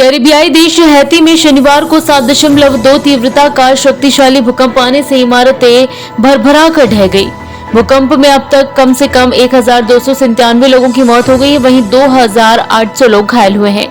कैरिबियाई देश हैती में शनिवार को 7.2 तीव्रता का शक्तिशाली भूकंप आने से इमारतें भरभरा कर ढह गई। भूकंप में अब तक कम से कम 1297 लोगों की मौत हो गई है, वहीं 2800 लोग घायल हुए हैं।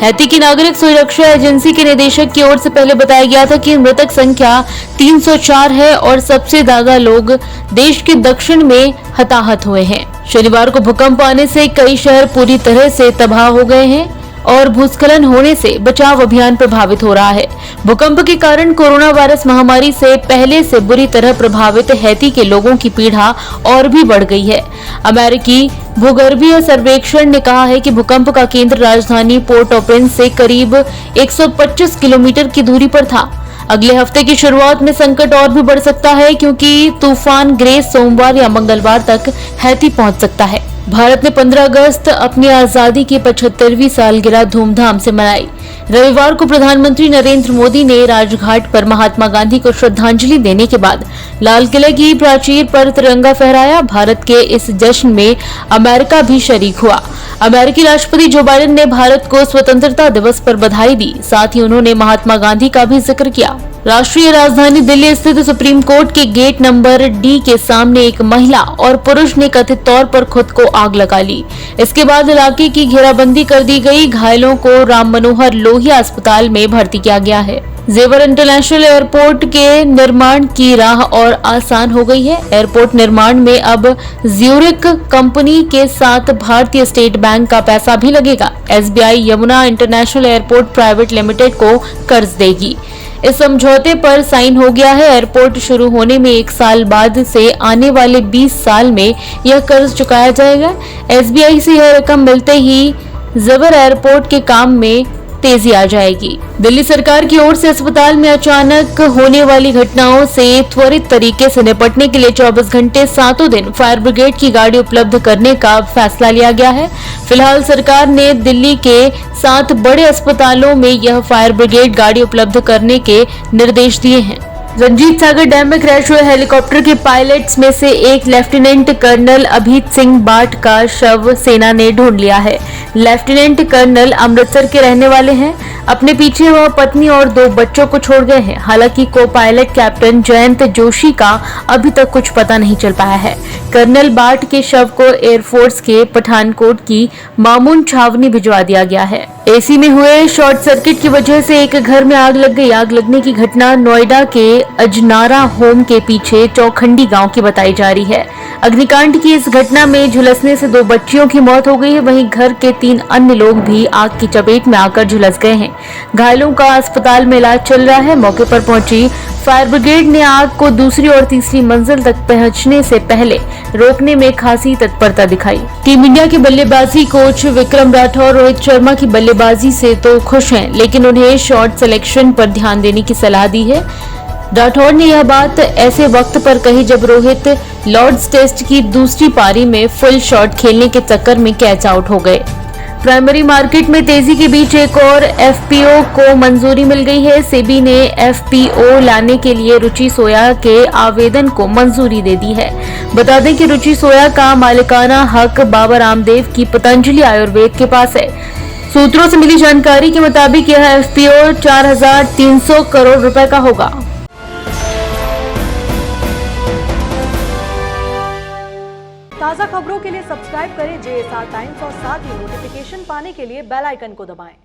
हैती की नागरिक सुरक्षा एजेंसी के निदेशक की ओर से पहले बताया गया था कि मृतक संख्या 304 है और सबसे ज्यादा लोग देश के दक्षिण में हताहत हुए हैं। शनिवार को भूकंप आने से कई शहर पूरी तरह से तबाह हो गए हैं और भूस्खलन होने से बचाव अभियान प्रभावित हो रहा है। भूकंप के कारण कोरोना वायरस महामारी से पहले से बुरी तरह प्रभावित हैती के लोगों की पीड़ा और भी बढ़ गई है। अमेरिकी भूगर्भीय सर्वेक्षण ने कहा है कि भूकंप का केंद्र राजधानी पोर्ट ऑ प्रिंस से करीब 125 किलोमीटर की दूरी पर था। अगले हफ्ते की शुरुआत में संकट और भी बढ़ सकता है क्योंकि तूफान ग्रेस सोमवार या मंगलवार तक हैती पहुंच सकता है। भारत ने 15 अगस्त अपनी आजादी की 75वीं सालगिरह धूमधाम से मनाई। रविवार को प्रधानमंत्री नरेंद्र मोदी ने राजघाट पर महात्मा गांधी को श्रद्धांजलि देने के बाद लाल किले की प्राचीर पर तिरंगा फहराया। भारत के इस जश्न में अमेरिका भी शरीक हुआ। अमेरिकी राष्ट्रपति जो बाइडेन ने भारत को स्वतंत्रता दिवस पर बधाई दी। साथ ही उन्होंने महात्मा गांधी का भी जिक्र किया। राष्ट्रीय राजधानी दिल्ली स्थित सुप्रीम कोर्ट के गेट नंबर डी के सामने एक महिला और पुरुष ने कथित तौर पर खुद को आग लगा ली। इसके बाद इलाके की घेराबंदी कर दी गई। घायलों को राम मनोहर लोहिया अस्पताल में भर्ती किया गया है। जेवर इंटरनेशनल एयरपोर्ट के निर्माण की राह और आसान हो गई है। एयरपोर्ट निर्माण में अब ज्यूरिक कंपनी के साथ भारतीय स्टेट बैंक का पैसा भी लगेगा। SBI Yamuna international airport private limited को कर्ज देगी। इस समझौते पर साइन हो गया है। एयरपोर्ट शुरू होने में 1 साल बाद से आने वाले 20 साल में यह कर्ज चुकाया जाएगा। एसबीआई से यह रकम मिलते ही जेवर एयरपोर्ट के काम में तेजी आ जाएगी। दिल्ली सरकार की ओर से अस्पताल में अचानक होने वाली घटनाओं से त्वरित तरीके से निपटने के लिए 24 घंटे 7 दिन फायर ब्रिगेड की गाड़ी उपलब्ध करने का फैसला लिया गया है। फिलहाल सरकार ने दिल्ली के 7 बड़े अस्पतालों में यह फायर ब्रिगेड गाड़ी उपलब्ध करने के निर्देश दिए हैं। रंजीत सागर डैम में क्रैश हुए हेलीकॉप्टर के पायलट्स में से एक लेफ्टिनेंट कर्नल अभित सिंह बाट का शव सेना ने ढूंढ लिया है। लेफ्टिनेंट कर्नल अमृतसर के रहने वाले हैं। अपने पीछे वह पत्नी और 2 बच्चों को छोड़ गए हैं। हालांकि को पायलट कैप्टन जयंत जोशी का अभी तक कुछ पता नहीं चल पाया है। कर्नल बाट के शव को एयरफोर्स के पठानकोट की मामून छावनी भिजवा दिया गया है। एसी में हुए शॉर्ट सर्किट की वजह से एक घर में आग लग गई। आग लगने की घटना नोएडा के अजनारा होम के पीछे चौखंडी गांव की बताई जा रही है। अग्निकांड की इस घटना में झुलसने से 2 बच्चियों की मौत हो गई है। वहीं घर के 3 अन्य लोग भी आग की चपेट में आकर झुलस गए हैं। घायलों का अस्पताल में इलाज चल रहा है। मौके पर पहुंची फायर ब्रिगेड ने आग को दूसरी और तीसरी मंजिल तक पहुंचने से पहले रोकने में खासी तत्परता दिखाई। टीम इंडिया के बल्लेबाजी कोच विक्रम राठौर रोहित शर्मा की बल्लेबाजी से तो खुश हैं, लेकिन उन्हें शॉट सिलेक्शन पर ध्यान देने की सलाह दी है। राठौर ने यह बात ऐसे वक्त पर कही जब रोहित लॉर्ड्स टेस्ट की दूसरी पारी में फुल शॉट खेलने के चक्कर में कैच आउट हो गए। प्राइमरी मार्केट में तेजी के बीच एक और एफपीओ को मंजूरी मिल गई है। सेबी ने एफपीओ लाने के लिए रुचि सोया के आवेदन को मंजूरी दे दी है। बता दें कि रुचि सोया का मालिकाना हक बाबा रामदेव की पतंजलि आयुर्वेद के पास है। सूत्रों से मिली जानकारी के मुताबिक यह एफपीओ 4,300 करोड़ रुपए का होगा। ताज़ा खबरों के लिए सब्सक्राइब करें JSR टाइम्स और साथ ही नोटिफिकेशन पाने के लिए बेल आइकन को दबाएं।